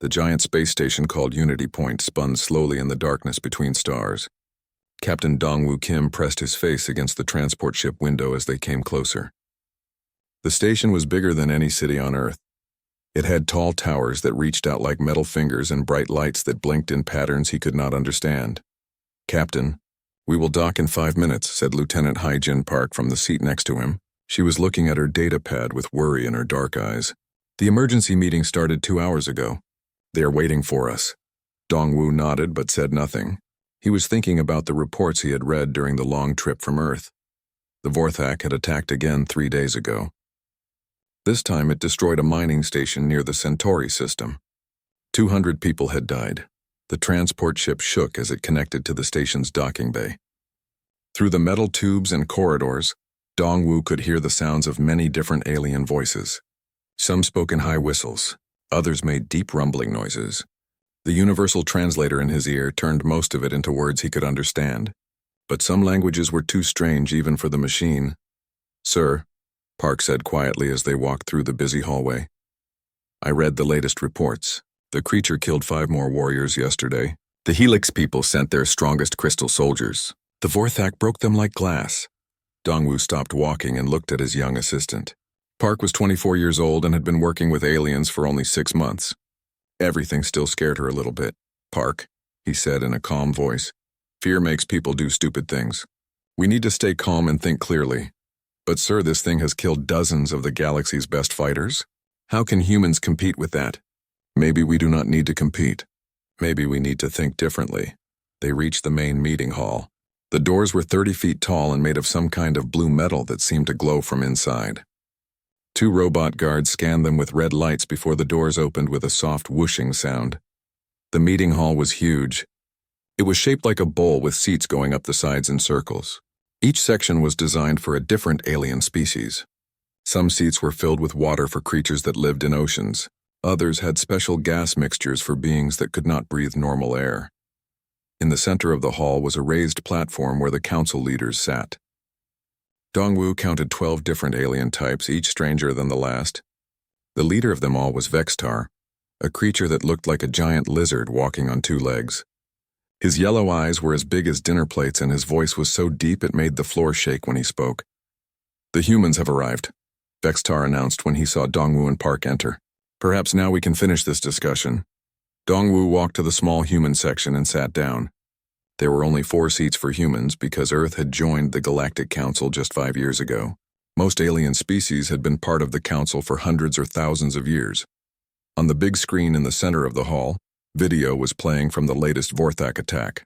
The giant space station called Unity Point spun slowly in the darkness between stars. Captain Dongwoo Kim pressed his face against the transport ship window as they came closer. The station was bigger than any city on Earth. It had tall towers that reached out like metal fingers and bright lights that blinked in patterns he could not understand. "Captain, we will dock in 5 minutes," said Lieutenant Hai-Jin Park from the seat next to him. She was looking at her data pad with worry in her dark eyes. "The emergency meeting started 2 hours ago. They are waiting for us." Dongwoo nodded but said nothing. He was thinking about the reports he had read during the long trip from Earth. The Vorthak had attacked again 3 days ago. This time it destroyed a mining station near the Centauri system. 200 people had died. The transport ship shook as it connected to the station's docking bay. Through the metal tubes and corridors, Dongwoo could hear the sounds of many different alien voices. Some spoke in high whistles, others made deep rumbling noises. The universal translator in his ear turned most of it into words he could understand, but some languages were too strange even for the machine. "Sir," Park said quietly as they walked through the busy hallway. "I read the latest reports. The creature killed 5 more warriors yesterday. The Helix people sent their strongest crystal soldiers. The Vorthak broke them like glass." Dongwoo stopped walking and looked at his young assistant. Park was 24 years old and had been working with aliens for only 6 months. Everything still scared her a little bit. "Park," he said in a calm voice, "fear makes people do stupid things. We need to stay calm and think clearly. But sir, this thing has killed dozens of the galaxy's best fighters. How can humans compete with that? Maybe we do not need to compete. Maybe we need to think differently." They reached the main meeting hall. The doors were 30 feet tall and made of some kind of blue metal that seemed to glow from inside. 2 robot guards scanned them with red lights before the doors opened with a soft whooshing sound. The meeting hall was huge. It was shaped like a bowl with seats going up the sides in circles. Each section was designed for a different alien species. Some seats were filled with water for creatures that lived in oceans. Others had special gas mixtures for beings that could not breathe normal air. In the center of the hall was a raised platform where the council leaders sat. Dongwoo counted 12 different alien types, each stranger than the last. The leader of them all was Vextar, a creature that looked like a giant lizard walking on 2 legs. His yellow eyes were as big as dinner plates and his voice was so deep it made the floor shake when he spoke. "The humans have arrived," Vextar announced when he saw Dongwoo and Park enter. "Perhaps now we can finish this discussion." Dongwoo walked to the small human section and sat down. There were only 4 seats for humans because Earth had joined the Galactic Council just 5 years ago. Most alien species had been part of the Council for hundreds or thousands of years. On the big screen in the center of the hall, video was playing from the latest Vorthak attack.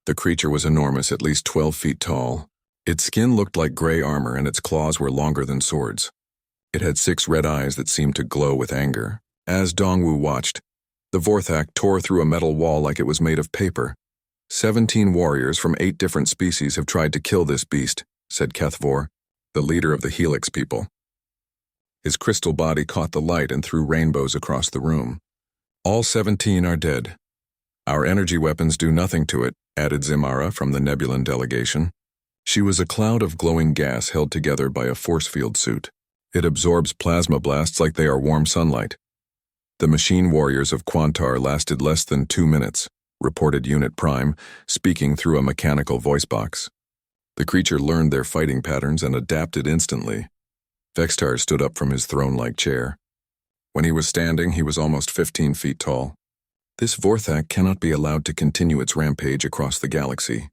The creature was enormous, at least 12 feet tall. Its skin looked like gray armor and its claws were longer than swords. It had 6 red eyes that seemed to glow with anger. As Dongwoo watched, the Vorthak tore through a metal wall like it was made of paper. 17 warriors from 8 different species have tried to kill this beast, said Kethvor, the leader of the Helix people. His crystal body caught the light and threw rainbows across the room. "All 17 are dead. Our energy weapons do nothing to it," added Zimara from the Nebulan delegation. She was a cloud of glowing gas held together by a force field suit. It absorbs plasma blasts like they are warm sunlight. "The machine warriors of Quantar lasted less than 2 minutes, reported Unit Prime, speaking through a mechanical voice box. The creature learned their fighting patterns and adapted instantly. Vextar stood up from his throne-like chair. When he was standing, he was almost 15 feet tall. "This Vorthak cannot be allowed to continue its rampage across the galaxy.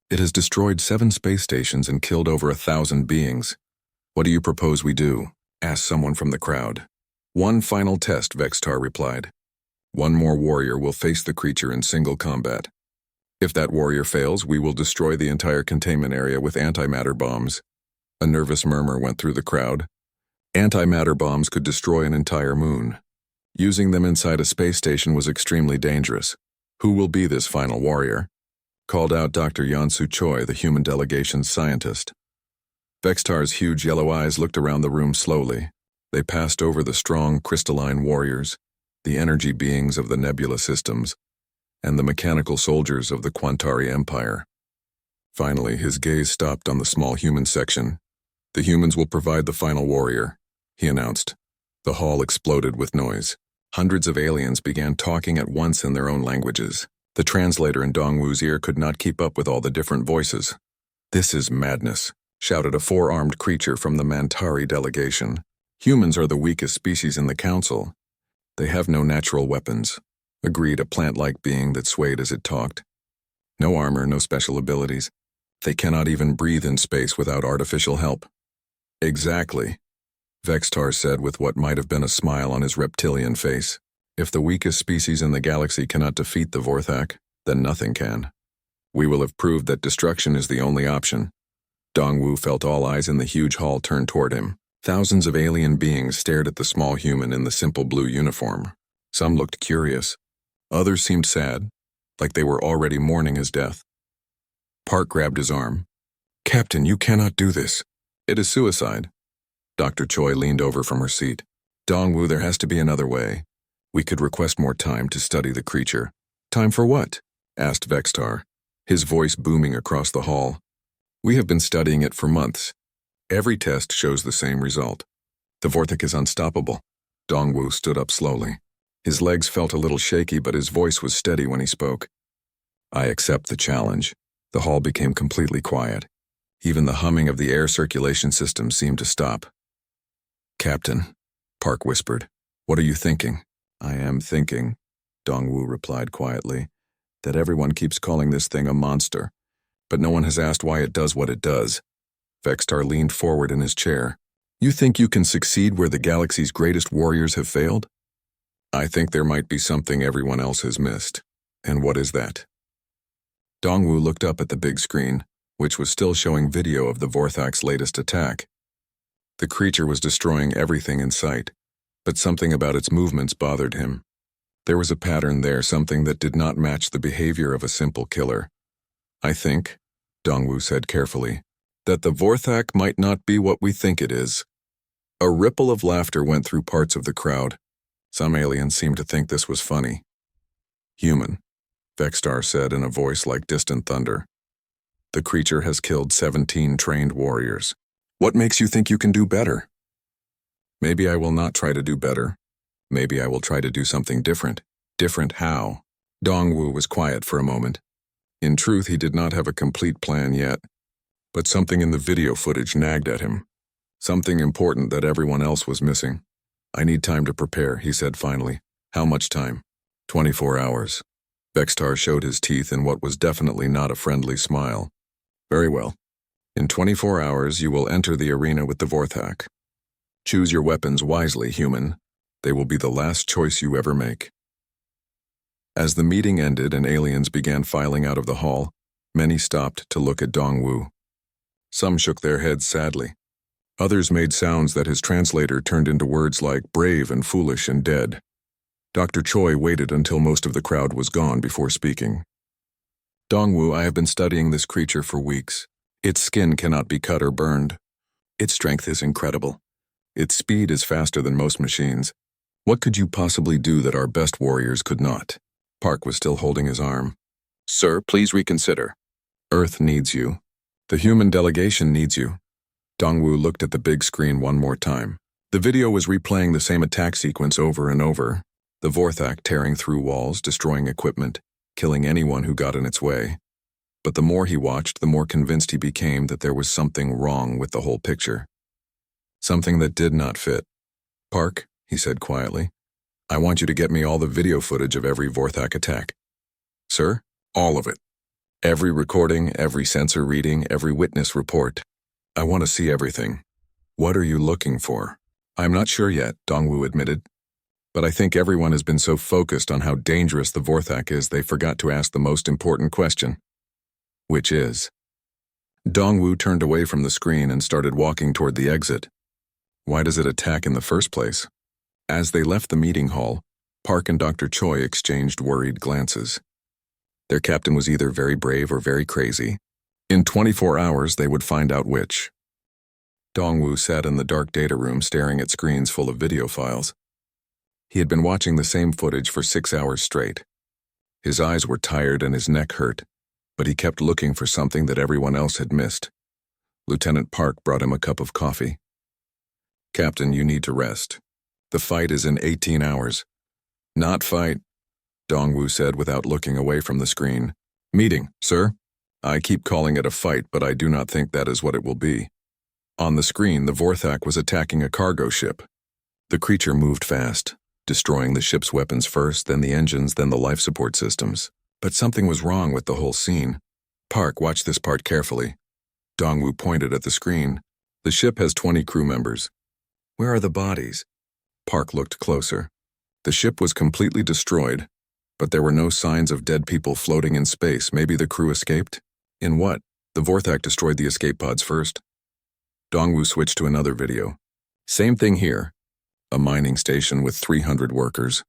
It has destroyed 7 space stations and killed over 1,000 beings. What do you propose we do?" asked someone from the crowd. "One final test," Vextar replied. "One more warrior will face the creature in single combat. If that warrior fails, we will destroy the entire containment area with antimatter bombs." A nervous murmur went through the crowd. Antimatter bombs could destroy an entire moon. Using them inside a space station was extremely dangerous. "Who will be this final warrior?" called out Dr. Yansu Choi, the human delegation's scientist. Vextar's huge yellow eyes looked around the room slowly. They passed over the strong, crystalline warriors, the energy beings of the nebula systems, and the mechanical soldiers of the Quantari Empire. Finally, his gaze stopped on the small human section. "The humans will provide the final warrior," he announced. The hall exploded with noise. Hundreds of aliens began talking at once in their own languages. The translator in Dongwu's ear could not keep up with all the different voices. "This is madness," shouted a four-armed creature from the Mantari delegation. "Humans are the weakest species in the council. They have no natural weapons," agreed a plant-like being that swayed as it talked. "No armor, no special abilities. They cannot even breathe in space without artificial help." "Exactly," Vextar said with what might have been a smile on his reptilian face. "If the weakest species in the galaxy cannot defeat the Vorthak, then nothing can. We will have proved that destruction is the only option." Dongwu felt all eyes in the huge hall turn toward him. Thousands of alien beings stared at the small human in the simple blue uniform. Some looked curious. Others seemed sad, like they were already mourning his death. Park grabbed his arm. "Captain, you cannot do this. It is suicide." Dr. Choi leaned over from her seat. "Dongwu, there has to be another way. We could request more time to study the creature." "Time for what?" asked Vextar, his voice booming across the hall. "We have been studying it for months. Every test shows the same result. The Vorthak is unstoppable." Dongwu stood up slowly. His legs felt a little shaky, but his voice was steady when he spoke. "I accept the challenge." The hall became completely quiet. Even the humming of the air circulation system seemed to stop. "Captain," Park whispered, "what are you thinking?" "I am thinking," Dongwu replied quietly, "that everyone keeps calling this thing a monster, but no one has asked why it does what it does." Vextar leaned forward in his chair. "You think you can succeed where the galaxy's greatest warriors have failed?" "I think there might be something everyone else has missed." "And what is that?" Dongwu looked up at the big screen, which was still showing video of the Vorthak's latest attack. The creature was destroying everything in sight, but something about its movements bothered him. There was a pattern there, something that did not match the behavior of a simple killer. "I think," Dongwu said carefully, "that the Vorthak might not be what we think it is." A ripple of laughter went through parts of the crowd. Some aliens seemed to think this was funny. "Human," Vextar said in a voice like distant thunder. "The creature has killed 17 trained warriors. What makes you think you can do better?" "Maybe I will not try to do better. Maybe I will try to do something different." "Different how?" Dongwu was quiet for a moment. In truth, he did not have a complete plan yet, but something in the video footage nagged at him. Something important that everyone else was missing. "I need time to prepare," he said finally. "How much time?" 24 hours. Vextar showed his teeth in what was definitely not a friendly smile. "Very well. In 24 hours, you will enter the arena with the Vorthak. Choose your weapons wisely, human. They will be the last choice you ever make." As the meeting ended and aliens began filing out of the hall, many stopped to look at Dongwu. Some shook their heads sadly. Others made sounds that his translator turned into words like brave and foolish and dead. Dr. Choi waited until most of the crowd was gone before speaking. "Dongwu, I have been studying this creature for weeks. Its skin cannot be cut or burned. Its strength is incredible. Its speed is faster than most machines. What could you possibly do that our best warriors could not?" Park was still holding his arm. "Sir, please reconsider. Earth needs you. The human delegation needs you." Dongwu looked at the big screen one more time. The video was replaying the same attack sequence over and over. The Vorthak tearing through walls, destroying equipment, killing anyone who got in its way. But the more he watched, the more convinced he became that there was something wrong with the whole picture. Something that did not fit. "Park," he said quietly, "I want you to get me all the video footage of every Vorthak attack." "Sir?" "All of it. Every recording, every sensor reading, every witness report. I want to see everything." "What are you looking for?" "I'm not sure yet," Dongwu admitted. "But I think everyone has been so focused on how dangerous the Vorthak is they forgot to ask the most important question." "Which is?" Dongwu turned away from the screen and started walking toward the exit. "Why does it attack in the first place?" As they left the meeting hall, Park and Dr. Choi exchanged worried glances. Their captain was either very brave or very crazy. In 24 hours, they would find out which. Dongwu sat in the dark data room staring at screens full of video files. He had been watching the same footage for 6 hours straight. His eyes were tired and his neck hurt, but he kept looking for something that everyone else had missed. Lieutenant Park brought him a cup of coffee. "Captain, you need to rest. The fight is in 18 hours. Not fight, Dongwu said without looking away from the screen. Meeting, sir. I keep calling it a fight, but I do not think that is what it will be. On the screen, the Vorthak was attacking a cargo ship. The creature moved fast, destroying the ship's weapons first, then the engines, then the life support systems. But something was wrong with the whole scene. Park, watch this part carefully. Dongwu pointed at the screen. The ship has 20 crew members. Where are the bodies? Park looked closer. The ship was completely destroyed, but there were no signs of dead people floating in space. Maybe the crew escaped? In what? The Vorthak destroyed the escape pods first. Dongwu switched to another video. Same thing here. A mining station with 300 workers.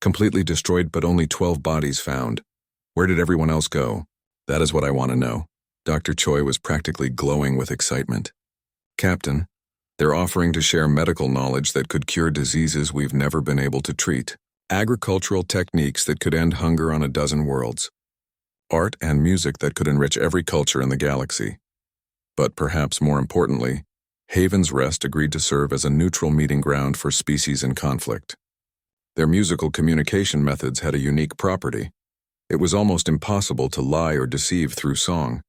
Completely destroyed, but only 12 bodies found. Where did everyone else go? That is what I want to know. Dr. Choi was practically glowing with excitement. Captain, they're offering to share medical knowledge that could cure diseases we've never been able to treat. Agricultural techniques that could end hunger on a dozen worlds. Art and music that could enrich every culture in the galaxy. But perhaps more importantly, Haven's Rest agreed to serve as a neutral meeting ground for species in conflict. Their musical communication methods had a unique property. It was almost impossible to lie or deceive through song.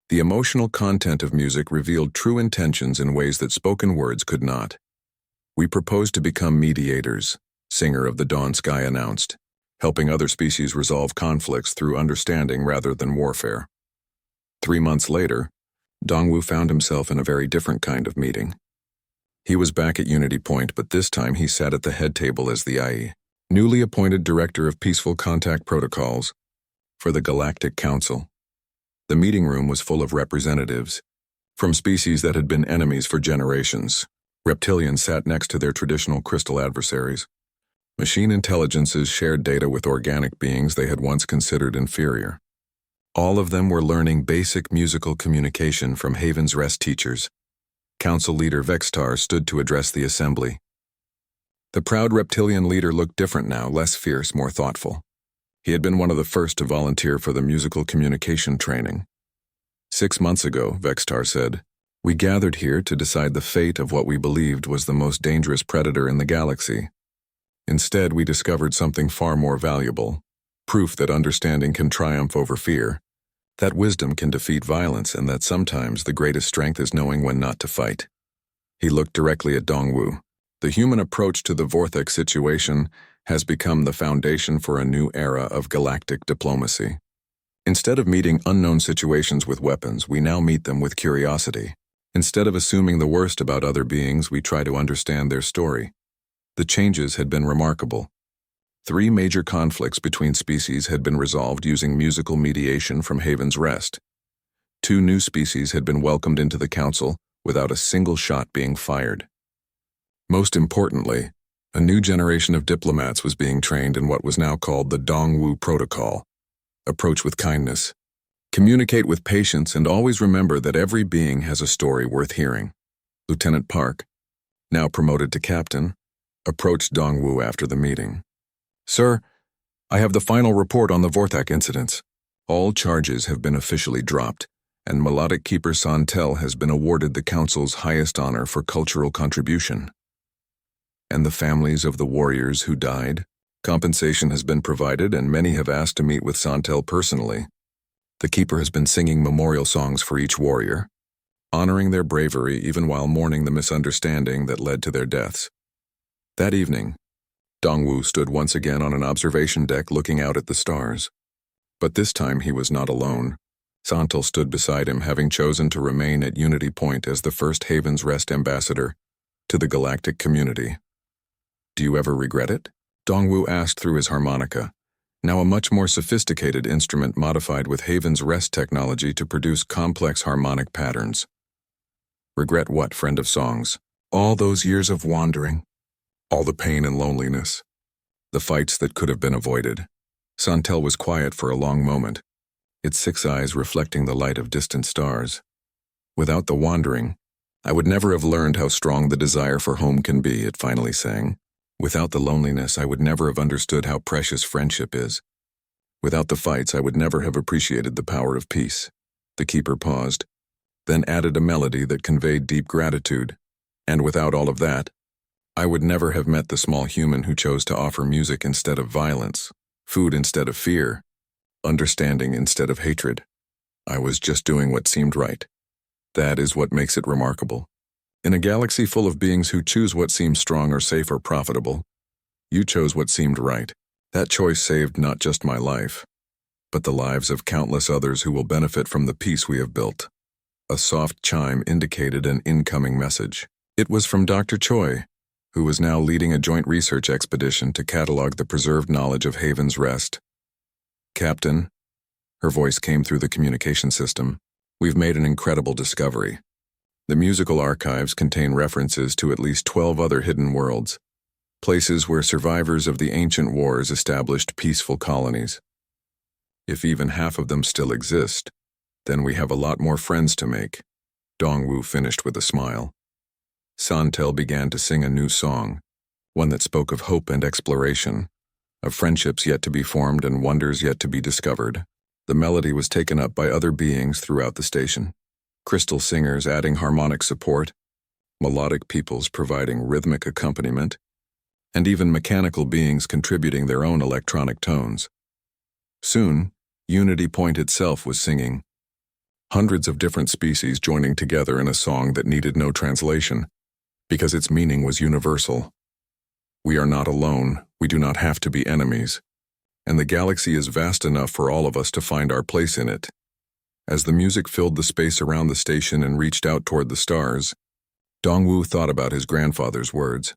The emotional content of music revealed true intentions in ways that spoken words could not. We propose to become mediators, Singer of the Dawn Sky announced, helping other species resolve conflicts through understanding rather than warfare. 3 months later, Dongwu found himself in a very different kind of meeting. He was back at Unity Point, but this time he sat at the head table as the IE, newly appointed Director of Peaceful Contact Protocols for the Galactic Council. The meeting room was full of representatives from species that had been enemies for generations. Reptilians sat next to their traditional crystal adversaries. Machine intelligences shared data with organic beings they had once considered inferior. All of them were learning basic musical communication from Haven's Rest teachers. Council leader Vextar stood to address the assembly. The proud reptilian leader looked different now, less fierce, more thoughtful. He had been one of the first to volunteer for the musical communication training. 6 months ago, Vextar said, we gathered here to decide the fate of what we believed was the most dangerous predator in the galaxy. Instead, we discovered something far more valuable, proof that understanding can triumph over fear, that wisdom can defeat violence, and that sometimes the greatest strength is knowing when not to fight. He looked directly at Dongwu. The human approach to the Vorthak situation has become the foundation for a new era of galactic diplomacy. Instead of meeting unknown situations with weapons, we now meet them with curiosity. Instead of assuming the worst about other beings, we try to understand their story. The changes had been remarkable. 3 major conflicts between species had been resolved using musical mediation from Haven's Rest. 2 new species had been welcomed into the council without a single shot being fired. Most importantly, a new generation of diplomats was being trained in what was now called the Dongwu Protocol. Approach with kindness. Communicate with patience, and always remember that every being has a story worth hearing. Lieutenant Park, now promoted to captain, approached Dongwu after the meeting. Sir, I have the final report on the Vorthak incidents. All charges have been officially dropped, and Melodic Keeper Santel has been awarded the Council's highest honor for cultural contribution. And the families of the warriors who died? Compensation has been provided, and many have asked to meet with Santel personally. The Keeper has been singing memorial songs for each warrior, honoring their bravery even while mourning the misunderstanding that led to their deaths. That evening, Dongwu stood once again on an observation deck looking out at the stars. But this time he was not alone. Santel stood beside him, having chosen to remain at Unity Point as the first Haven's Rest ambassador to the galactic community. Do you ever regret it? Dongwu asked through his harmonica, now a much more sophisticated instrument modified with Haven's Rest technology to produce complex harmonic patterns. Regret what, friend of songs? All those years of wandering, all the pain and loneliness, the fights that could have been avoided. Santel was quiet for a long moment, its 6 eyes reflecting the light of distant stars. Without the wandering, I would never have learned how strong the desire for home can be, it finally sang. Without the loneliness, I would never have understood how precious friendship is. Without the fights, I would never have appreciated the power of peace. The Keeper paused, then added a melody that conveyed deep gratitude. And without all of that, I would never have met the small human who chose to offer music instead of violence, food instead of fear, understanding instead of hatred. I was just doing what seemed right. That is what makes it remarkable. In a galaxy full of beings who choose what seems strong or safe or profitable, you chose what seemed right. That choice saved not just my life, but the lives of countless others who will benefit from the peace we have built. A soft chime indicated an incoming message. It was from Dr. Choi, who was now leading a joint research expedition to catalog the preserved knowledge of Haven's Rest. Captain, her voice came through the communication system, we've made an incredible discovery. The musical archives contain references to at least 12 other hidden worlds, places where survivors of the ancient wars established peaceful colonies. If even half of them still exist, then we have a lot more friends to make. Dongwu finished with a smile. Santel began to sing a new song, one that spoke of hope and exploration, of friendships yet to be formed and wonders yet to be discovered. The melody was taken up by other beings throughout the station. Crystal singers adding harmonic support, melodic peoples providing rhythmic accompaniment, and even mechanical beings contributing their own electronic tones. Soon, Unity Point itself was singing, hundreds of different species joining together in a song that needed no translation, because its meaning was universal. We are not alone, we do not have to be enemies, and the galaxy is vast enough for all of us to find our place in it. As the music filled the space around the station and reached out toward the stars, Dongwu thought about his grandfather's words.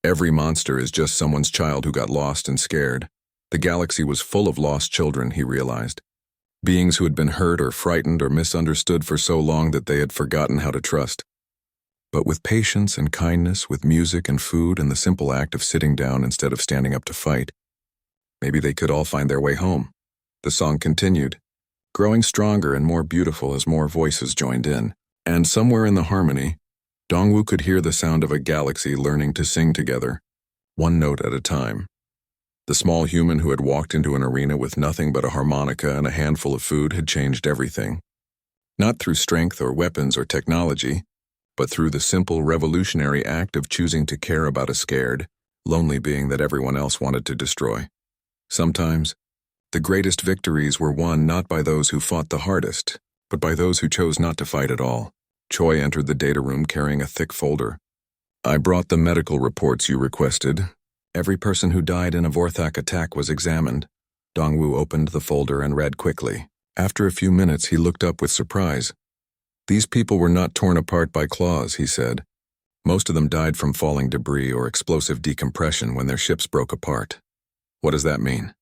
Every monster is just someone's child who got lost and scared. The galaxy was full of lost children, he realized. Beings who had been hurt or frightened or misunderstood for so long that they had forgotten how to trust. But with patience and kindness, with music and food and the simple act of sitting down instead of standing up to fight, maybe they could all find their way home. The song continued, growing stronger and more beautiful as more voices joined in. And somewhere in the harmony, Dongwu could hear the sound of a galaxy learning to sing together, one note at a time. The small human who had walked into an arena with nothing but a harmonica and a handful of food had changed everything. Not through strength or weapons or technology, but through the simple revolutionary act of choosing to care about a scared, lonely being that everyone else wanted to destroy. Sometimes, the greatest victories were won not by those who fought the hardest, but by those who chose not to fight at all. Choi entered the data room carrying a thick folder. I brought the medical reports you requested. Every person who died in a Vorthak attack was examined. Dongwu opened the folder and read quickly. After a few minutes, he looked up with surprise. These people were not torn apart by claws, he said. Most of them died from falling debris or explosive decompression when their ships broke apart. What does that mean?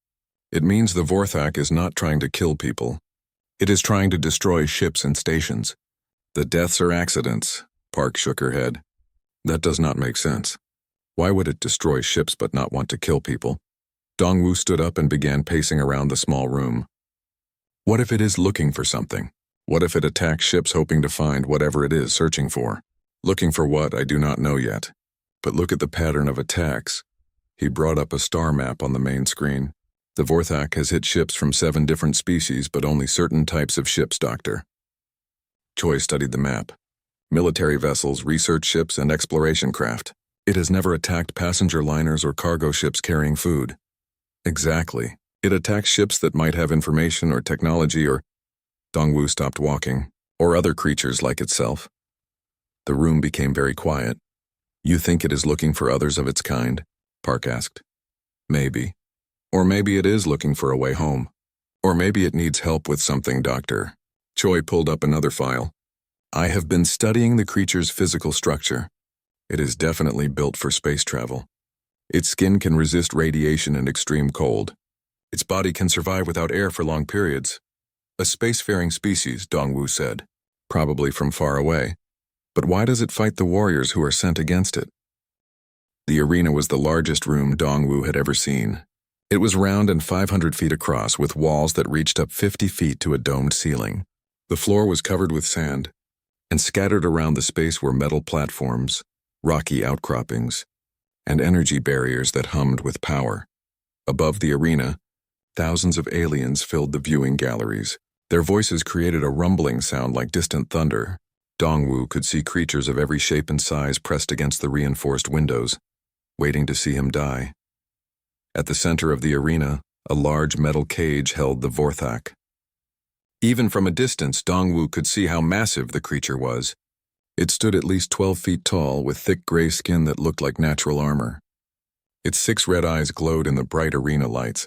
It means the Vorthak is not trying to kill people. It is trying to destroy ships and stations. The deaths are accidents. Park shook her head. That does not make sense. Why would it destroy ships but not want to kill people? Dongwu stood up and began pacing around the small room. What if it is looking for something? What if it attacks ships hoping to find whatever it is searching for? Looking for what, I do not know yet. But look at the pattern of attacks. He brought up a star map on the main screen. The Vorthak has hit ships from 7 different species, but only certain types of ships, Doctor. Choi studied the map. Military vessels, research ships, and exploration craft. It has never attacked passenger liners or cargo ships carrying food. Exactly. It attacks ships that might have information or technology or... Dongwu stopped walking, or other creatures like itself. The room became very quiet. You think it is looking for others of its kind? Park asked. Maybe. Or maybe it is looking for a way home. Or maybe it needs help with something, Doctor. Choi pulled up another file. I have been studying the creature's physical structure. It is definitely built for space travel. Its skin can resist radiation and extreme cold. Its body can survive without air for long periods. A spacefaring species, Dongwu said, probably from far away. But why does it fight the warriors who are sent against it? The arena was the largest room Dongwu had ever seen. It was round and 500 feet across, with walls that reached up 50 feet to a domed ceiling. The floor was covered with sand, and scattered around the space were metal platforms, rocky outcroppings, and energy barriers that hummed with power. Above the arena, thousands of aliens filled the viewing galleries. Their voices created a rumbling sound like distant thunder, Dongwu could see creatures of every shape and size pressed against the reinforced windows, waiting to see him die. At the center of the arena, a large metal cage held the Vorthak. Even from a distance, Dongwu could see how massive the creature was. It stood at least 12 feet tall, with thick gray skin that looked like natural armor. Its 6 red eyes glowed in the bright arena lights,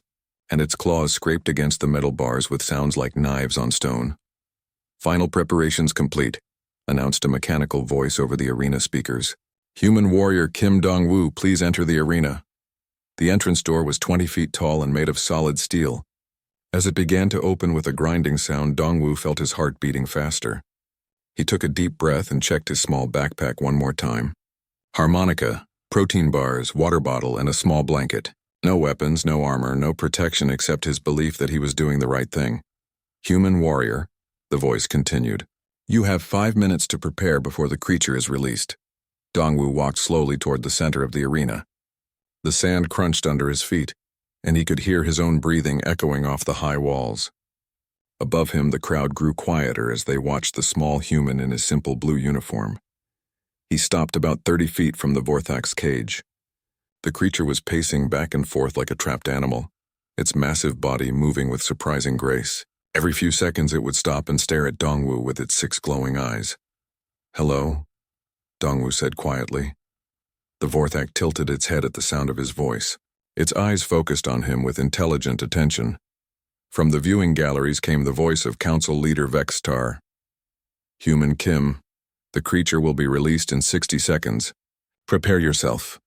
and its claws scraped against the metal bars with sounds like knives on stone. "Final preparations complete," announced a mechanical voice over the arena speakers. "Human warrior Kim Dongwu, please enter the arena." The entrance door was 20 feet tall and made of solid steel. As it began to open with a grinding sound, Dongwu felt his heart beating faster. He took a deep breath and checked his small backpack one more time. Harmonica, protein bars, water bottle, and a small blanket. No weapons, no armor, no protection except his belief that he was doing the right thing. "Human warrior," the voice continued. "You have 5 minutes to prepare before the creature is released." Dongwu walked slowly toward the center of the arena. The sand crunched under his feet, and he could hear his own breathing echoing off the high walls. Above him, the crowd grew quieter as they watched the small human in his simple blue uniform. He stopped about 30 feet from the Vorthak's cage. The creature was pacing back and forth like a trapped animal, its massive body moving with surprising grace. Every few seconds it would stop and stare at Dongwu with its 6 glowing eyes. "Hello?" Dongwu said quietly. The Vorthak tilted its head at the sound of his voice. Its eyes focused on him with intelligent attention. From the viewing galleries came the voice of Council Leader Vextar. "Human Kim, the creature will be released in 60 seconds. Prepare yourself."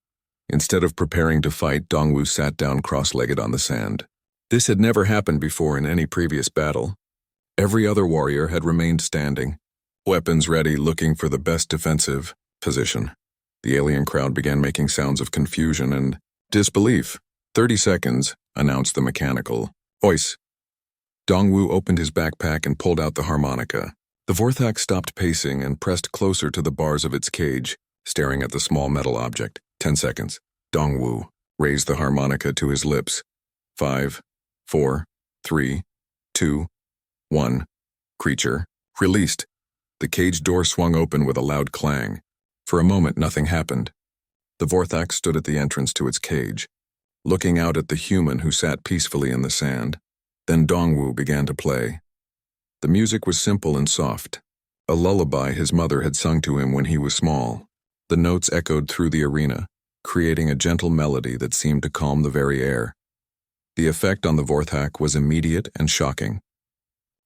Instead of preparing to fight, Dongwu sat down cross-legged on the sand. This had never happened before in any previous battle. Every other warrior had remained standing, weapons ready, looking for the best defensive position. The alien crowd began making sounds of confusion and disbelief. 30 seconds, announced the mechanical voice. Dongwu opened his backpack and pulled out the harmonica. The Vorthak stopped pacing and pressed closer to the bars of its cage, staring at the small metal object. 10 seconds. Dongwu raised the harmonica to his lips. 5, 4, 3, 2, 1. Creature released. The cage door swung open with a loud clang. For a moment, nothing happened. The Vorthak stood at the entrance to its cage, looking out at the human who sat peacefully in the sand. Then Dongwu began to play. The music was simple and soft, a lullaby his mother had sung to him when he was small. The notes echoed through the arena, creating a gentle melody that seemed to calm the very air. The effect on the Vorthak was immediate and shocking.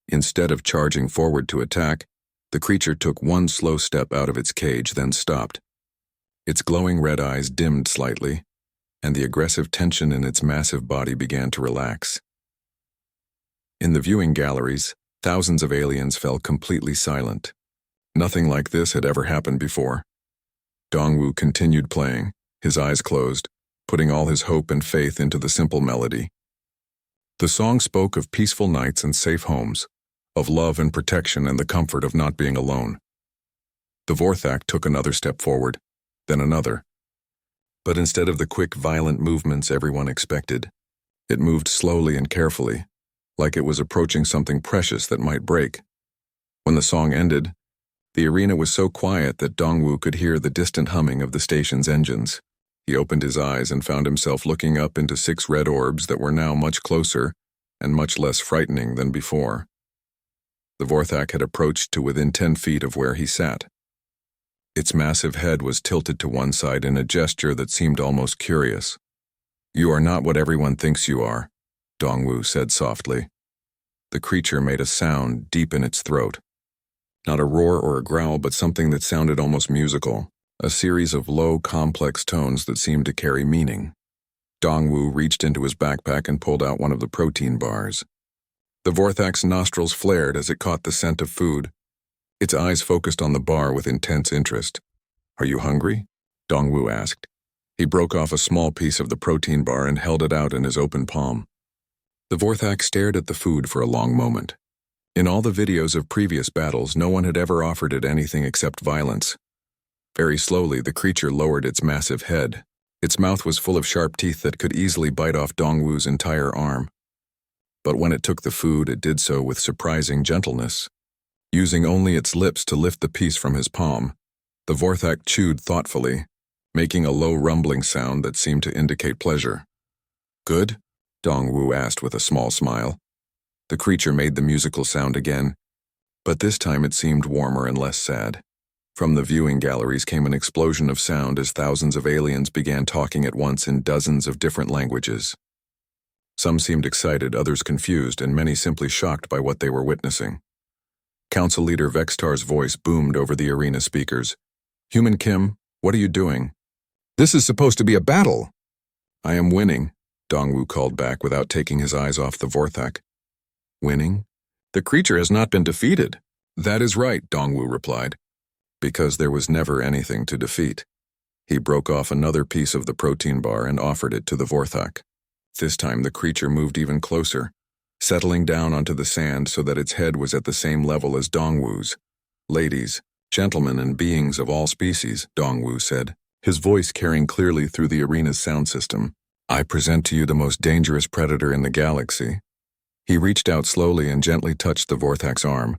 Instead of charging forward to attack, the creature took one slow step out of its cage, then stopped. Its glowing red eyes dimmed slightly, and the aggressive tension in its massive body began to relax. In the viewing galleries, thousands of aliens fell completely silent. Nothing like this had ever happened before. Dongwu continued playing, his eyes closed, putting all his hope and faith into the simple melody. The song spoke of peaceful nights and safe homes, of love and protection and the comfort of not being alone. The Vorthak took another step forward, then another. But instead of the quick, violent movements everyone expected, it moved slowly and carefully, like it was approaching something precious that might break. When the song ended, the arena was so quiet that Dongwu could hear the distant humming of the station's engines. He opened his eyes and found himself looking up into 6 red orbs that were now much closer and much less frightening than before. The Vorthak had approached to within 10 feet of where he sat. Its massive head was tilted to one side in a gesture that seemed almost curious. "You are not what everyone thinks you are," Dongwu said softly. The creature made a sound deep in its throat. Not a roar or a growl, but something that sounded almost musical, a series of low, complex tones that seemed to carry meaning. Dongwu reached into his backpack and pulled out one of the protein bars. The Vorthak's nostrils flared as it caught the scent of food. Its eyes focused on the bar with intense interest. "Are you hungry?" Dongwu asked. He broke off a small piece of the protein bar and held it out in his open palm. The Vorthak stared at the food for a long moment. In all the videos of previous battles, no one had ever offered it anything except violence. Very slowly, the creature lowered its massive head. Its mouth was full of sharp teeth that could easily bite off Dongwu's entire arm. But when it took the food, it did so with surprising gentleness. Using only its lips to lift the piece from his palm, the Vorthak chewed thoughtfully, making a low rumbling sound that seemed to indicate pleasure. Good? Dongwu asked with a small smile. The creature made the musical sound again, but this time it seemed warmer and less sad. From the viewing galleries came an explosion of sound as thousands of aliens began talking at once in dozens of different languages. Some seemed excited, others confused, and many simply shocked by what they were witnessing. Council Leader Vextar's voice boomed over the arena speakers. Human Kim, what are you doing? This is supposed to be a battle. I am winning, Dongwu called back without taking his eyes off the Vorthak. Winning? The creature has not been defeated. That is right, Dongwu replied. Because there was never anything to defeat. He broke off another piece of the protein bar and offered it to the Vorthak. This time the creature moved even closer, settling down onto the sand so that its head was at the same level as Dongwu's. Ladies, gentlemen, and beings of all species, Dongwu said, his voice carrying clearly through the arena's sound system. I present to you the most dangerous predator in the galaxy. He reached out slowly and gently touched the Vorthak's arm.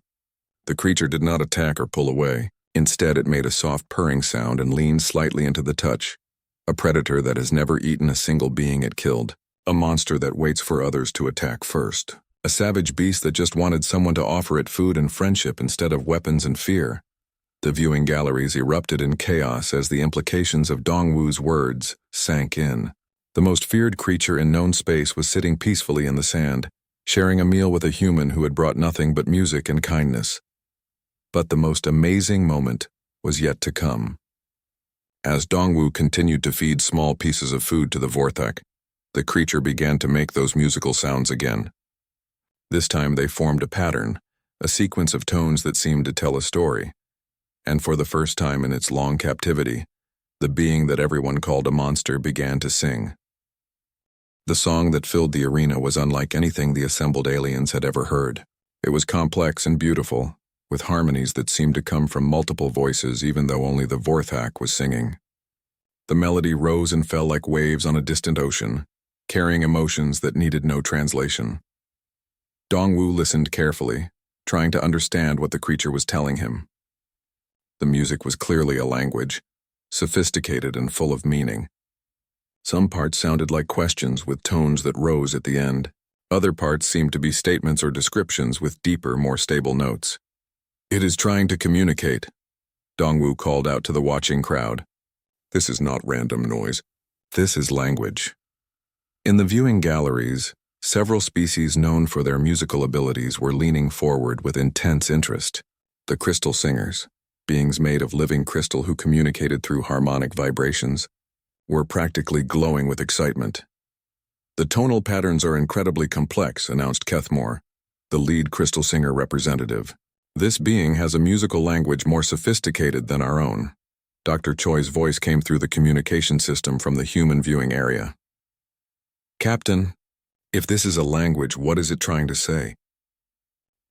The creature did not attack or pull away. Instead, it made a soft purring sound and leaned slightly into the touch. A predator that has never eaten a single being it killed. A monster that waits for others to attack first. A savage beast that just wanted someone to offer it food and friendship instead of weapons and fear. The viewing galleries erupted in chaos as the implications of Dongwu's words sank in. The most feared creature in known space was sitting peacefully in the sand, sharing a meal with a human who had brought nothing but music and kindness. But the most amazing moment was yet to come. As Dongwu continued to feed small pieces of food to the Vorthak, the creature began to make those musical sounds again. This time they formed a pattern, a sequence of tones that seemed to tell a story. And for the first time in its long captivity, the being that everyone called a monster began to sing. The song that filled the arena was unlike anything the assembled aliens had ever heard. It was complex and beautiful, with harmonies that seemed to come from multiple voices even though only the Vorthak was singing. The melody rose and fell like waves on a distant ocean, carrying emotions that needed no translation. Dongwu listened carefully, trying to understand what the creature was telling him. The music was clearly a language, sophisticated and full of meaning. Some parts sounded like questions with tones that rose at the end. Other parts seemed to be statements or descriptions with deeper, more stable notes. It is trying to communicate, Dongwu called out to the watching crowd. This is not random noise. This is language. In the viewing galleries, several species known for their musical abilities were leaning forward with intense interest. The crystal singers, beings made of living crystal who communicated through harmonic vibrations, were practically glowing with excitement. The tonal patterns are incredibly complex, announced Kethmore, the lead crystal singer representative. This being has a musical language more sophisticated than our own. Dr. Choi's voice came through the communication system from the human viewing area. Captain, if this is a language, what is it trying to say?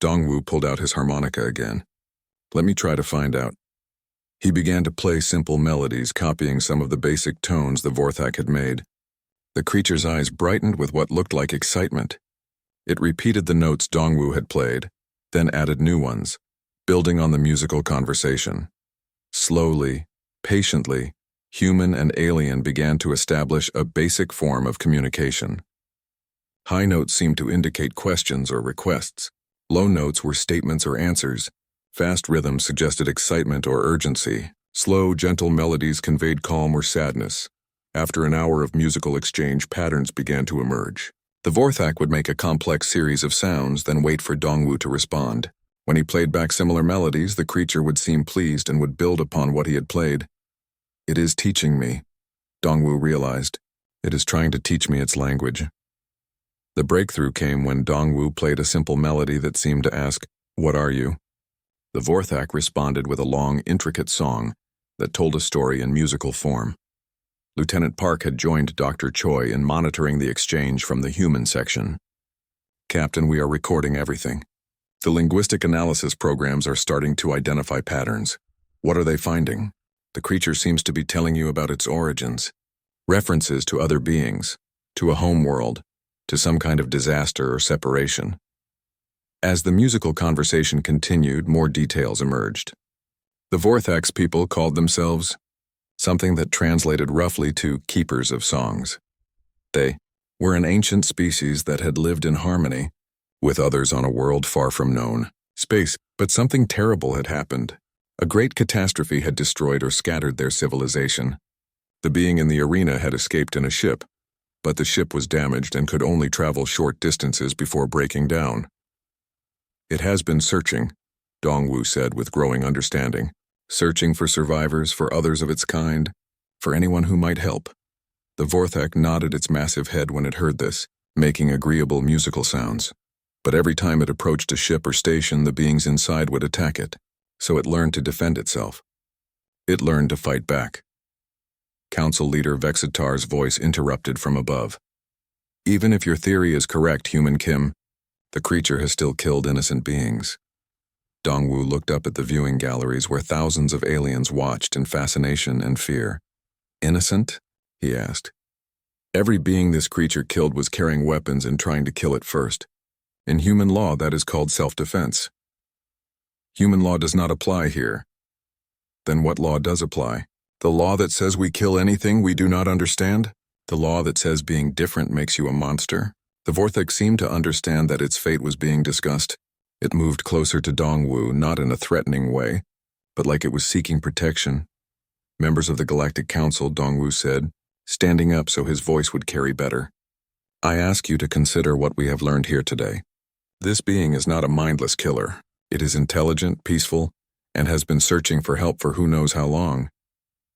Dongwu pulled out his harmonica again. Let me try to find out. He began to play simple melodies, copying some of the basic tones the Vorthak had made. The creature's eyes brightened with what looked like excitement. It repeated the notes Dongwu had played, then added new ones, building on the musical conversation. Slowly, patiently, human and alien began to establish a basic form of communication. High notes seemed to indicate questions or requests. Low notes were statements or answers. Fast rhythms suggested excitement or urgency. Slow, gentle melodies conveyed calm or sadness. After an hour of musical exchange, patterns began to emerge. The Vorthak would make a complex series of sounds, then wait for Dongwu to respond. When he played back similar melodies, the creature would seem pleased and would build upon what he had played. It is teaching me, Dongwu realized. It is trying to teach me its language. The breakthrough came when Dongwu played a simple melody that seemed to ask, "What are you?" The Vorthak responded with a long, intricate song that told a story in musical form. Lieutenant Park had joined Dr. Choi in monitoring the exchange from the human section. Captain, we are recording everything. The linguistic analysis programs are starting to identify patterns. What are they finding? The creature seems to be telling you about its origins, references to other beings, to a home world, to some kind of disaster or separation. As the musical conversation continued, more details emerged. The Vorthax people called themselves something that translated roughly to keepers of songs. They were an ancient species that had lived in harmony with others on a world far from known space, but something terrible had happened. A great catastrophe had destroyed or scattered their civilization. The being in the arena had escaped in a ship, but the ship was damaged and could only travel short distances before breaking down. It has been searching, Dongwu said with growing understanding, searching for survivors, for others of its kind, for anyone who might help. The Vorthak nodded its massive head when it heard this, making agreeable musical sounds. But every time it approached a ship or station, the beings inside would attack it, so it learned to defend itself. It learned to fight back. Council leader Vexitar's voice interrupted from above. Even if your theory is correct, Human Kim, the creature has still killed innocent beings. Dongwu looked up at the viewing galleries where thousands of aliens watched in fascination and fear. Innocent? He asked. Every being this creature killed was carrying weapons and trying to kill it first. In human law, that is called self-defense. Human law does not apply here. Then what law does apply? The law that says we kill anything we do not understand? The law that says being different makes you a monster? The Vorthak seemed to understand that its fate was being discussed. It moved closer to Dongwu, not in a threatening way, but like it was seeking protection. Members of the Galactic Council, Dongwu said, standing up so his voice would carry better. I ask you to consider what we have learned here today. This being is not a mindless killer. It is intelligent, peaceful, and has been searching for help for who knows how long.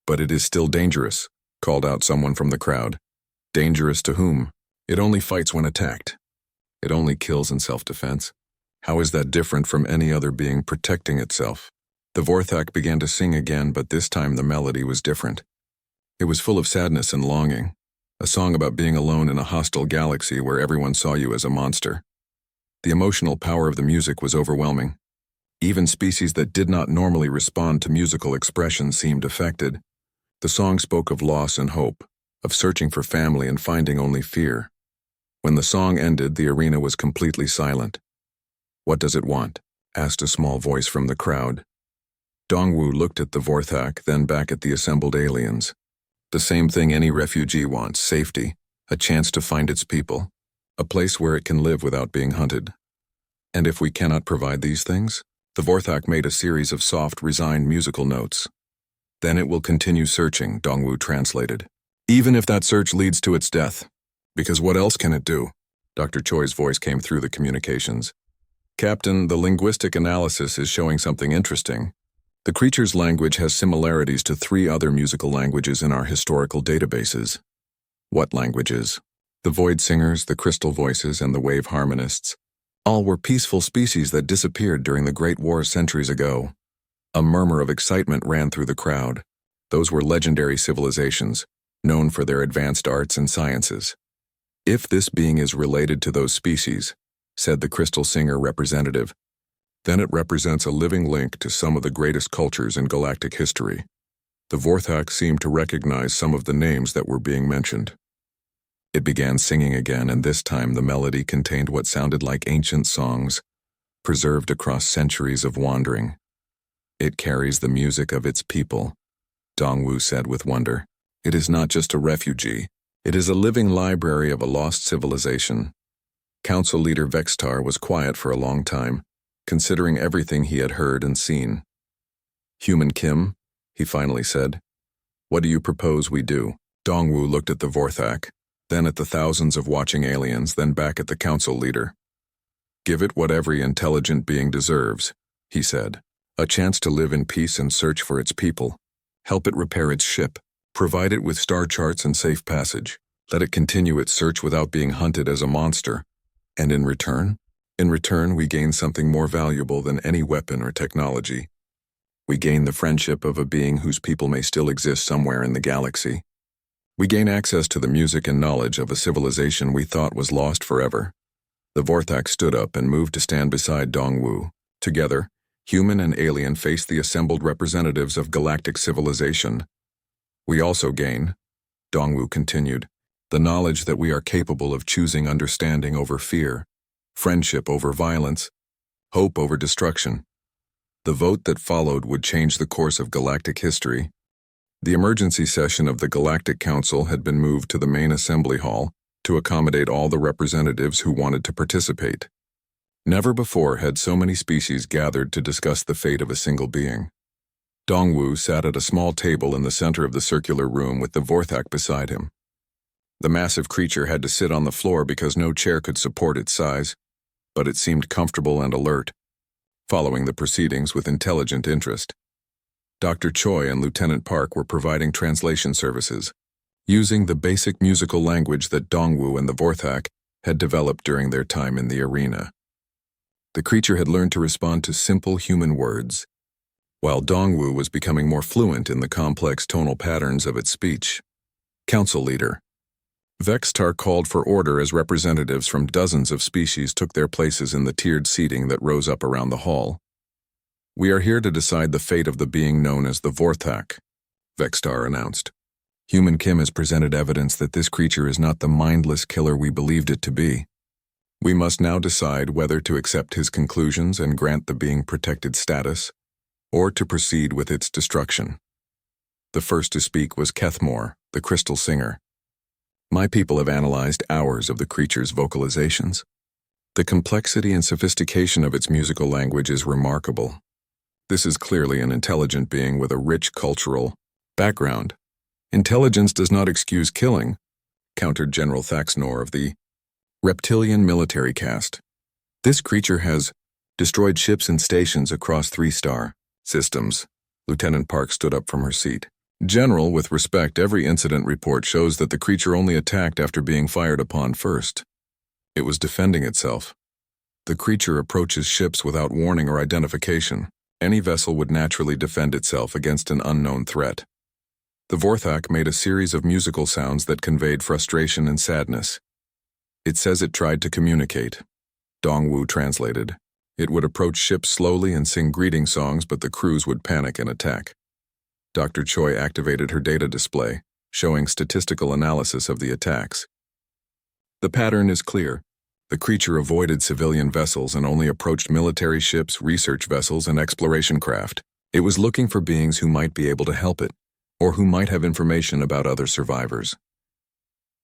But it is still dangerous, called out someone from the crowd. Dangerous to whom? It only fights when attacked. It only kills in self-defense. How is that different from any other being protecting itself? The Vorthak began to sing again, but this time the melody was different. It was full of sadness and longing, a song about being alone in a hostile galaxy where everyone saw you as a monster. The emotional power of the music was overwhelming. Even species that did not normally respond to musical expression seemed affected. The song spoke of loss and hope, of searching for family and finding only fear. When the song ended, the arena was completely silent. What does it want? Asked a small voice from the crowd. Dongwu looked at the Vorthak, then back at the assembled aliens. The same thing any refugee wants, safety, a chance to find its people, a place where it can live without being hunted. And if we cannot provide these things? The Vorthak made a series of soft, resigned musical notes. Then it will continue searching, Dongwu translated. Even if that search leads to its death. Because what else can it do? Dr. Choi's voice came through the communications. Captain, the linguistic analysis is showing something interesting. The creature's language has similarities to 3 other musical languages in our historical databases. What languages? The Void Singers, the Crystal Voices, and the Wave Harmonists. All were peaceful species that disappeared during the Great War centuries ago. A murmur of excitement ran through the crowd. Those were legendary civilizations, known for their advanced arts and sciences. If this being is related to those species, said the Crystal Singer representative, then it represents a living link to some of the greatest cultures in galactic history. The Vorthak seemed to recognize some of the names that were being mentioned. It began singing again, and this time the melody contained what sounded like ancient songs, preserved across centuries of wandering. It carries the music of its people, Dongwu said with wonder. It is not just a refugee. It is a living library of a lost civilization. Council leader Vextar was quiet for a long time, considering everything he had heard and seen. Human Kim, he finally said, what do you propose we do? Dongwu looked at the Vorthak, then at the thousands of watching aliens, then back at the council leader. Give it what every intelligent being deserves, he said. A chance to live in peace and search for its people. Help it repair its ship. Provide it with star charts and safe passage. Let it continue its search without being hunted as a monster. And in return? In return, we gain something more valuable than any weapon or technology. We gain the friendship of a being whose people may still exist somewhere in the galaxy. We gain access to the music and knowledge of a civilization we thought was lost forever. The Vorthak stood up and moved to stand beside Dongwu. Together, human and alien faced the assembled representatives of galactic civilization. We also gain, Dongwu continued, the knowledge that we are capable of choosing understanding over fear, friendship over violence, Hope over destruction. The vote that followed would change the course of galactic history. The emergency session of the Galactic Council had been moved to the main assembly hall to accommodate all the representatives who wanted to participate. Never before had so many species gathered to discuss the fate of a single being. Dongwu sat at a small table in the center of the circular room with the Vorthak beside him. The massive creature had to sit on the floor because no chair could support its size, but it seemed comfortable and alert, following the proceedings with intelligent interest. Dr. Choi and Lieutenant Park were providing translation services, using the basic musical language that Dongwu and the Vorthak had developed during their time in the arena. The creature had learned to respond to simple human words, while Dongwu was becoming more fluent in the complex tonal patterns of its speech. Council leader. Vextar called for order as representatives from dozens of species took their places in the tiered seating that rose up around the hall. We are here to decide the fate of the being known as the Vorthak, Vextar announced. Human Kim has presented evidence that this creature is not the mindless killer we believed it to be. We must now decide whether to accept his conclusions and grant the being protected status, or to proceed with its destruction. The first to speak was Kethmore, the crystal singer. My people have analyzed hours of the creature's vocalizations. The complexity and sophistication of its musical language is remarkable. This is clearly an intelligent being with a rich cultural background. Intelligence does not excuse killing, countered General Thaxnor of the reptilian military caste. This creature has destroyed ships and stations across 3-star systems. Lieutenant Park stood up from her seat. General, with respect, every incident report shows that the creature only attacked after being fired upon first. It was defending itself. The creature approaches ships without warning or identification. Any vessel would naturally defend itself against an unknown threat. The Vorthak made a series of musical sounds that conveyed frustration and sadness. It says it tried to communicate. Dongwu translated. It would approach ships slowly and sing greeting songs, but the crews would panic and attack. Dr. Choi activated her data display, showing statistical analysis of the attacks. The pattern is clear. The creature avoided civilian vessels and only approached military ships, research vessels, and exploration craft. It was looking for beings who might be able to help it, or who might have information about other survivors.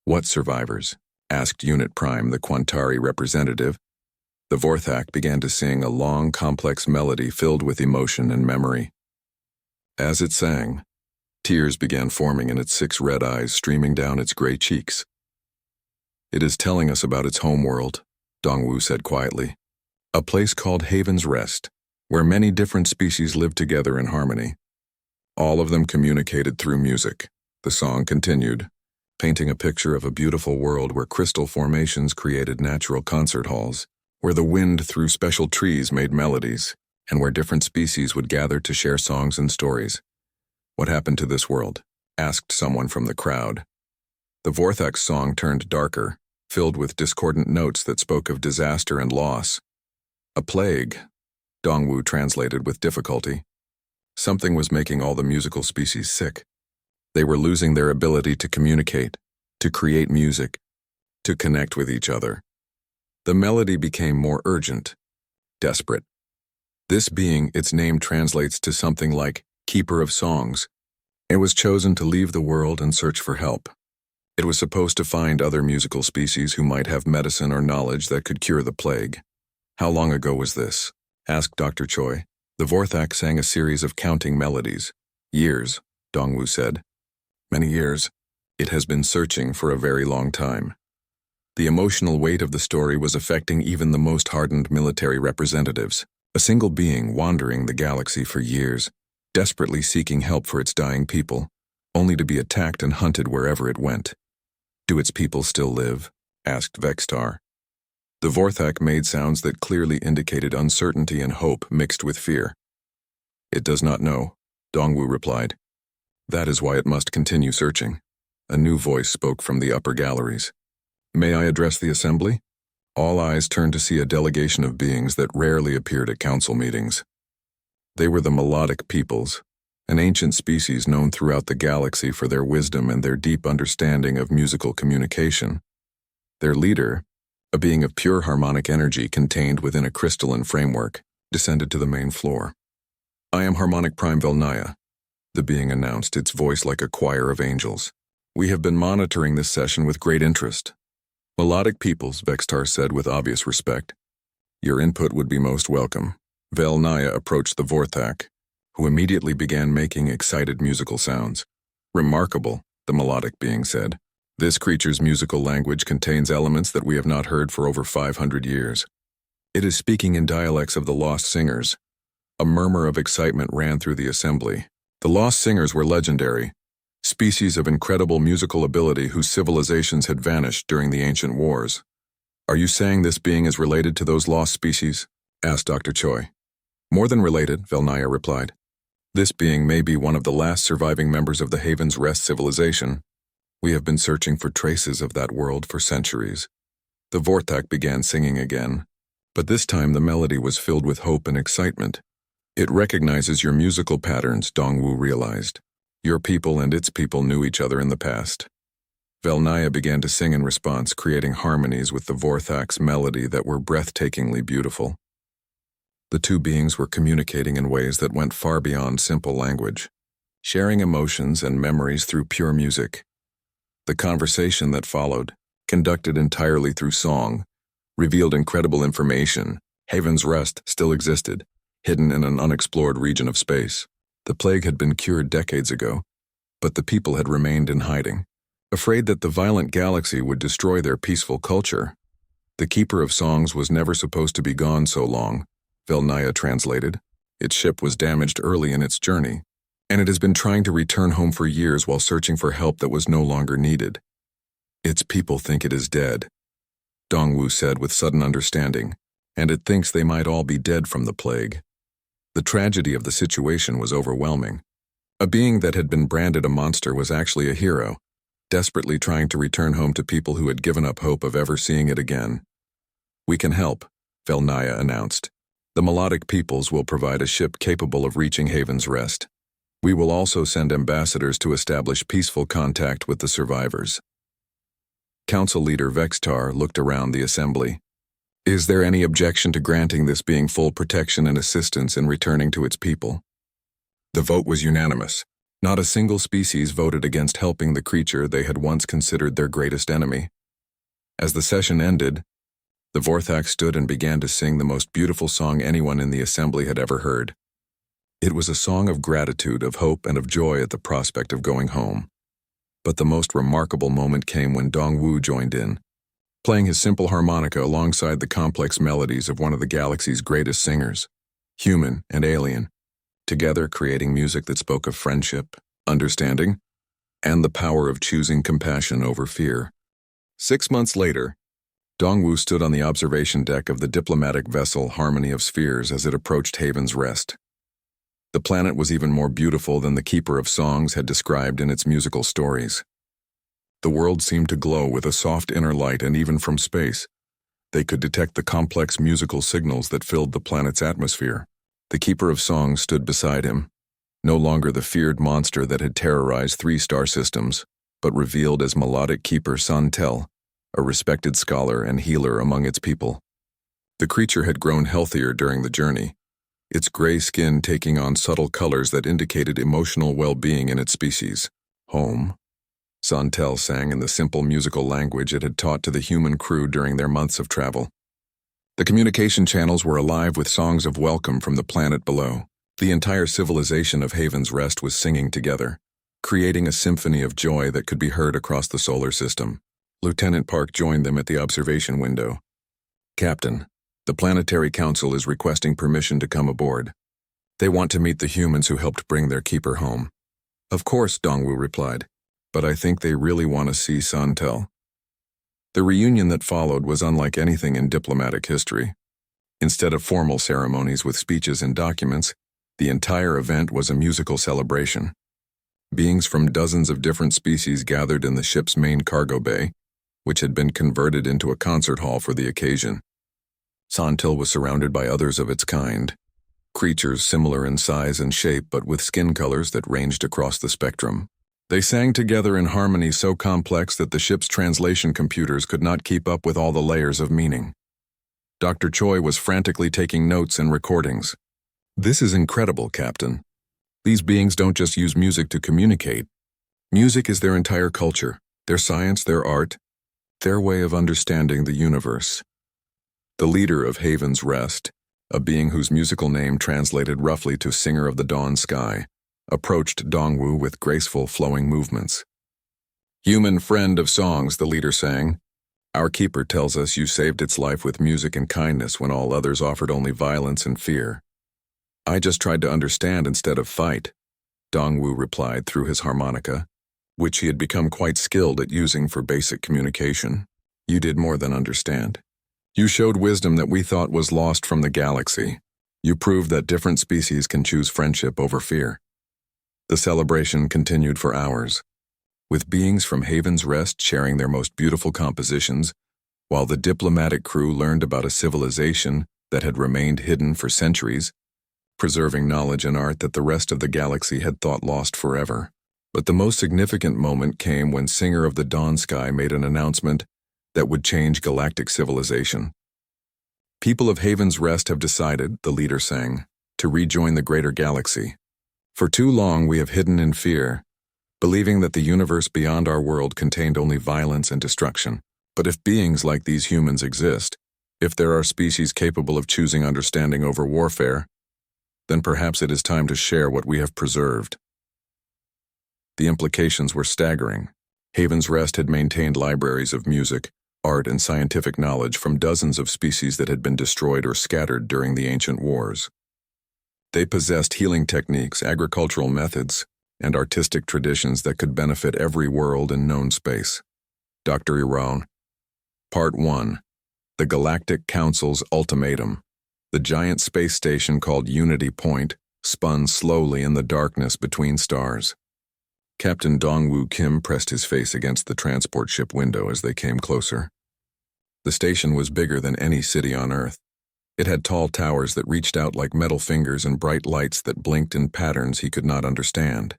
What survivors? Asked Unit Prime, the Quantari representative. The Vorthak began to sing a long, complex melody filled with emotion and memory. As it sang, tears began forming in its 6 red eyes streaming down its gray cheeks. It is telling us about its homeworld, Dongwu said quietly. A place called Haven's Rest, where many different species live together in harmony. All of them communicated through music. The song continued, painting a picture of a beautiful world where crystal formations created natural concert halls, where the wind through special trees made melodies, and where different species would gather to share songs and stories. What happened to this world? Asked someone from the crowd. The Vorthak's song turned darker, filled with discordant notes that spoke of disaster and loss. A plague, Dongwu translated with difficulty. Something was making all the musical species sick. They were losing their ability to communicate, to create music, to connect with each other. The melody became more urgent, desperate. This being, its name translates to something like Keeper of Songs. It was chosen to leave the world and search for help. It was supposed to find other musical species who might have medicine or knowledge that could cure the plague. How long ago was this? Asked Dr. Choi. The Vorthak sang a series of counting melodies. Years, Dongwu said. Many years. It has been searching for a very long time. The emotional weight of the story was affecting even the most hardened military representatives. A single being wandering the galaxy for years, desperately seeking help for its dying people, only to be attacked and hunted wherever it went. Do its people still live? Asked Vextar. The Vorthak made sounds that clearly indicated uncertainty and hope mixed with fear. It does not know, Dongwu replied. That is why it must continue searching. A new voice spoke from the upper galleries. May I address the assembly? All eyes turned to see a delegation of beings that rarely appeared at council meetings. They were the melodic peoples, an ancient species known throughout the galaxy for their wisdom and their deep understanding of musical communication. Their leader, A being of pure harmonic energy contained within a crystalline framework descended to the main floor. "I am Harmonic Prime Velnaya," the being announced, its voice like a choir of angels. "We have been monitoring this session with great interest." "Melodic peoples," Vextar said with obvious respect. "Your input would be most welcome." Velnaya approached the Vorthak, who immediately began making excited musical sounds. "Remarkable," the melodic being said. "This creature's musical language contains elements that we have not heard for over 500 years. It is speaking in dialects of the lost singers." A murmur of excitement ran through the assembly. The lost singers were legendary, species of incredible musical ability whose civilizations had vanished during the ancient wars. "Are you saying this being is related to those lost species?" asked Dr. Choi. "More than related," Velnaya replied. "This being may be one of the last surviving members of the Haven's Rest civilization. We have been searching for traces of that world for centuries." The Vorthak began singing again, but this time the melody was filled with hope and excitement. "It recognizes your musical patterns," Dongwu realized. "Your people and its people knew each other in the past." Velnaya began to sing in response, creating harmonies with the Vorthak's melody that were breathtakingly beautiful. The two beings were communicating in ways that went far beyond simple language, sharing emotions and memories through pure music. The conversation that followed, conducted entirely through song, revealed incredible information. Haven's Rest still existed, hidden in an unexplored region of space. The plague had been cured decades ago, but the people had remained in hiding, afraid that the violent galaxy would destroy their peaceful culture. "The Keeper of Songs was never supposed to be gone so long," Velnaya translated. "Its ship was damaged early in its journey, and it has been trying to return home for years while searching for help that was no longer needed. Its people think it is dead," Dongwu said with sudden understanding, "and it thinks they might all be dead from the plague." The tragedy of the situation was overwhelming. A being that had been branded a monster was actually a hero, desperately trying to return home to people who had given up hope of ever seeing it again. "We can help," Velnaya announced. "The melodic peoples will provide a ship capable of reaching Haven's Rest. We will also send ambassadors to establish peaceful contact with the survivors." Council leader Vextar looked around the assembly. "Is there any objection to granting this being full protection and assistance in returning to its people?" The vote was unanimous. Not a single species voted against helping the creature they had once considered their greatest enemy. As the session ended, the Vorthak stood and began to sing the most beautiful song anyone in the assembly had ever heard. It was a song of gratitude, of hope, and of joy at the prospect of going home. But the most remarkable moment came when Dongwu joined in, playing his simple harmonica alongside the complex melodies of one of the galaxy's greatest singers, human and alien, together creating music that spoke of friendship, understanding, and the power of choosing compassion over fear. 6 months later, Dongwu stood on the observation deck of the diplomatic vessel Harmony of Spheres as it approached Haven's Rest. The planet was even more beautiful than the Keeper of Songs had described in its musical stories. The world seemed to glow with a soft inner light, and even from space, they could detect the complex musical signals that filled the planet's atmosphere. The Keeper of Songs stood beside him, no longer the feared monster that had terrorized 3 star systems, but revealed as melodic keeper Santel, a respected scholar and healer among its people. The creature had grown healthier during the journey, its gray skin taking on subtle colors that indicated emotional well-being in its species. "Home," Santel sang in the simple musical language it had taught to the human crew during their months of travel. The communication channels were alive with songs of welcome from the planet below. The entire civilization of Haven's Rest was singing together, creating a symphony of joy that could be heard across the solar system. Lieutenant Park joined them at the observation window. "Captain, the Planetary Council is requesting permission to come aboard. They want to meet the humans who helped bring their keeper home." "Of course," Dongwu replied, "but I think they really want to see Santel." The reunion that followed was unlike anything in diplomatic history. Instead of formal ceremonies with speeches and documents, the entire event was a musical celebration. Beings from dozens of different species gathered in the ship's main cargo bay, which had been converted into a concert hall for the occasion. Santel was surrounded by others of its kind, creatures similar in size and shape but with skin colors that ranged across the spectrum. They sang together in harmony so complex that the ship's translation computers could not keep up with all the layers of meaning. Dr. Choi was frantically taking notes and recordings. "This is incredible, Captain. These beings don't just use music to communicate. Music is their entire culture, their science, their art, their way of understanding the universe." The leader of Haven's Rest, a being whose musical name translated roughly to Singer of the Dawn Sky, approached Dongwu with graceful, flowing movements. "Human friend of songs," the leader sang. "Our keeper tells us you saved its life with music and kindness when all others offered only violence and fear." "I just tried to understand instead of fight," Dongwu replied through his harmonica, which he had become quite skilled at using for basic communication. "You did more than understand. You showed wisdom that we thought was lost from the galaxy. You proved that different species can choose friendship over fear." The celebration continued for hours, with beings from Haven's Rest sharing their most beautiful compositions, while the diplomatic crew learned about a civilization that had remained hidden for centuries, preserving knowledge and art that the rest of the galaxy had thought lost forever. But the most significant moment came when Singer of the Dawn Sky made an announcement that would change galactic civilization. "People of Haven's Rest have decided," the leader sang, "to rejoin the greater galaxy. For too long we have hidden in fear, believing that the universe beyond our world contained only violence and destruction. But if beings like these humans exist, if there are species capable of choosing understanding over warfare, then perhaps it is time to share what we have preserved." The implications were staggering. Haven's Rest had maintained libraries of music, art, and scientific knowledge from dozens of species that had been destroyed or scattered during the ancient wars. They possessed healing techniques, agricultural methods, and artistic traditions that could benefit every world in known space. Dr. Iran. Part 1. The Galactic Council's Ultimatum. The giant space station called Unity Point spun slowly in the darkness between stars. Captain Dongwu Kim pressed his face against the transport ship window as they came closer. The station was bigger than any city on Earth. It had tall towers that reached out like metal fingers and bright lights that blinked in patterns he could not understand.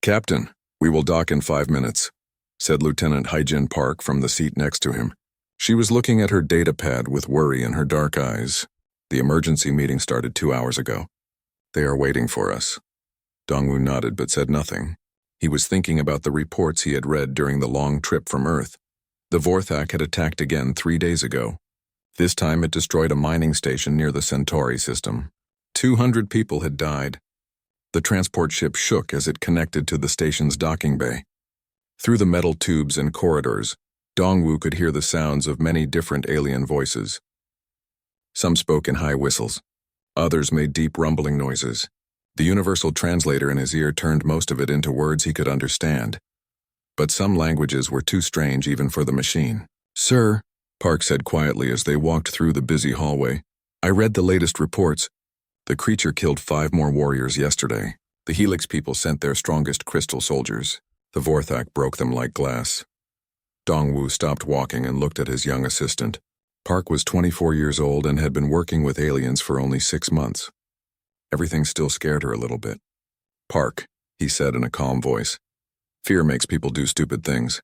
"Captain, we will dock in 5 minutes," said Lieutenant Haijin Park from the seat next to him. She was looking at her data pad with worry in her dark eyes. "The emergency meeting started 2 hours ago. They are waiting for us." Dongwu nodded but said nothing. He was thinking about the reports he had read during the long trip from Earth. The Vorthak had attacked again 3 days ago. This time it destroyed a mining station near the Centauri system. 200 people had died. The transport ship shook as it connected to the station's docking bay. Through the metal tubes and corridors, Dongwu could hear the sounds of many different alien voices. Some spoke in high whistles. Others made deep rumbling noises. The universal translator in his ear turned most of it into words he could understand. But some languages were too strange even for the machine. "Sir," Park said quietly as they walked through the busy hallway, "I read the latest reports. The creature killed 5 more warriors yesterday. The Helix people sent their strongest crystal soldiers. The Vorthak broke them like glass." Dongwu stopped walking and looked at his young assistant. Park was 24 years old and had been working with aliens for only 6 months. Everything still scared her a little bit. "Park," he said in a calm voice, "fear makes people do stupid things.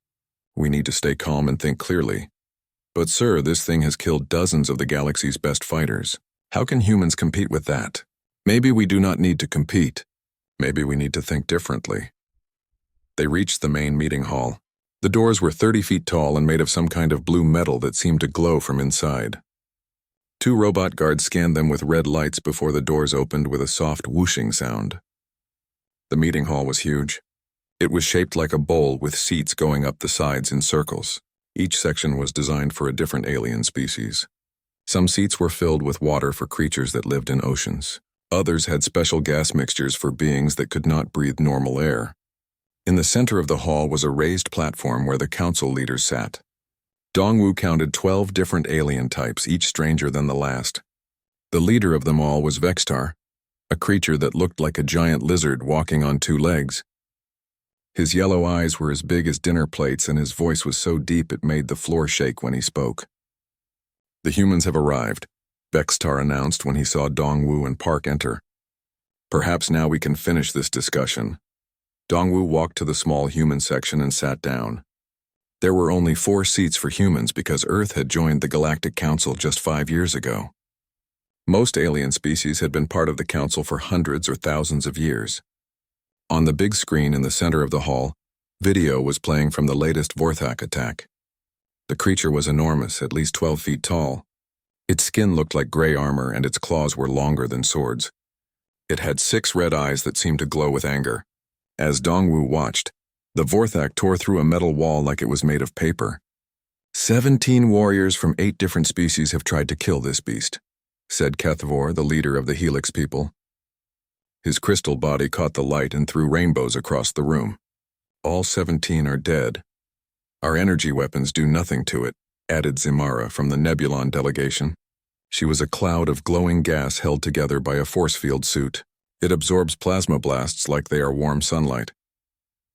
We need to stay calm and think clearly. But sir, this thing has killed dozens of the galaxy's best fighters. How can humans compete with that? Maybe we do not need to compete. Maybe we need to think differently." They reached the main meeting hall. The doors were 30 feet tall and made of some kind of blue metal that seemed to glow from inside. 2 robot guards scanned them with red lights before the doors opened with a soft whooshing sound. The meeting hall was huge. It was shaped like a bowl with seats going up the sides in circles. Each section was designed for a different alien species. Some seats were filled with water for creatures that lived in oceans. Others had special gas mixtures for beings that could not breathe normal air. In the center of the hall was a raised platform where the council leaders sat. Dongwu counted 12 different alien types, each stranger than the last. The leader of them all was Vextar, a creature that looked like a giant lizard walking on 2 legs. His yellow eyes were as big as dinner plates and his voice was so deep it made the floor shake when he spoke. "The humans have arrived," Vextar announced when he saw Dongwu and Park enter. "Perhaps now we can finish this discussion." Dongwu walked to the small human section and sat down. There were only 4 seats for humans because Earth had joined the Galactic Council just 5 years ago. Most alien species had been part of the Council for hundreds or thousands of years. On the big screen in the center of the hall, video was playing from the latest Vorthak attack. The creature was enormous, at least 12 feet tall. Its skin looked like gray armor and its claws were longer than swords. It had 6 red eyes that seemed to glow with anger. As Dongwu watched, the Vorthak tore through a metal wall like it was made of paper. 17 warriors from 8 different species have tried to kill this beast, said Kethvor, the leader of the Helix people. His crystal body caught the light and threw rainbows across the room. All 17 are dead. Our energy weapons do nothing to it, added Zimara from the Nebulon delegation. She was a cloud of glowing gas held together by a force field suit. It absorbs plasma blasts like they are warm sunlight.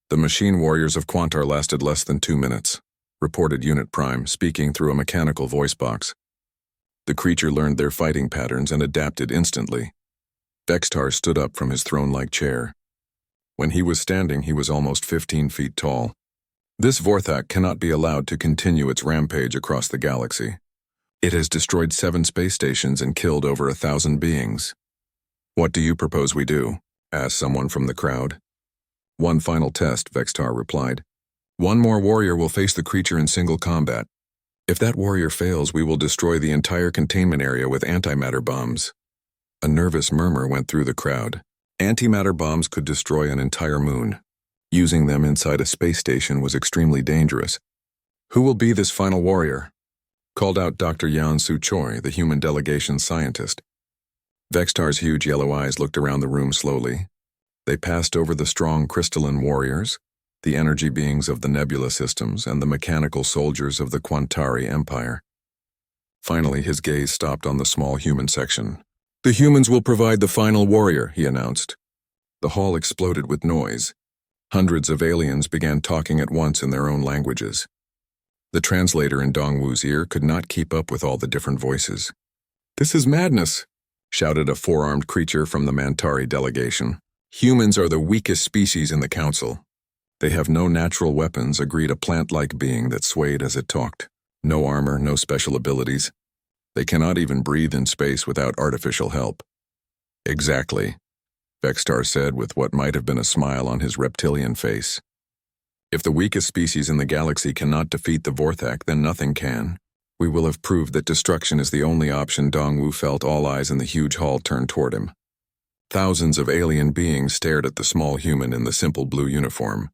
The machine warriors of Quantar lasted less than 2 minutes, reported Unit Prime, speaking through a mechanical voice box. The creature learned their fighting patterns and adapted instantly. Vextar stood up from his throne-like chair. When he was standing, he was almost 15 feet tall. This Vorthak cannot be allowed to continue its rampage across the galaxy. It has destroyed 7 space stations and killed over 1,000 beings. What do you propose we do? Asked someone from the crowd. One final test, Vextar replied. 1 more warrior will face the creature in single combat. If that warrior fails, we will destroy the entire containment area with antimatter bombs. A nervous murmur went through the crowd. Antimatter bombs could destroy an entire moon. Using them inside a space station was extremely dangerous. Who will be this final warrior? Called out Dr. Yan Su Choi, the human delegation scientist. Vextar's huge yellow eyes looked around the room slowly. They passed over the strong crystalline warriors, the energy beings of the nebula systems, and the mechanical soldiers of the Quantari Empire. Finally, his gaze stopped on the small human section. The humans will provide the final warrior, he announced. The hall exploded with noise. Hundreds of aliens began talking at once in their own languages. The translator in Dongwu's ear could not keep up with all the different voices. This is madness, shouted a 4-armed creature from the Mantari delegation. Humans are the weakest species in the council. They have no natural weapons, agreed a plant-like being that swayed as it talked. No armor, no special abilities. They cannot even breathe in space without artificial help. Exactly, Vextar said with what might have been a smile on his reptilian face. If the weakest species in the galaxy cannot defeat the Vorthak, then nothing can. We will have proved that destruction is the only option. Dongwu felt all eyes in the huge hall turn toward him. Thousands of alien beings stared at the small human in the simple blue uniform.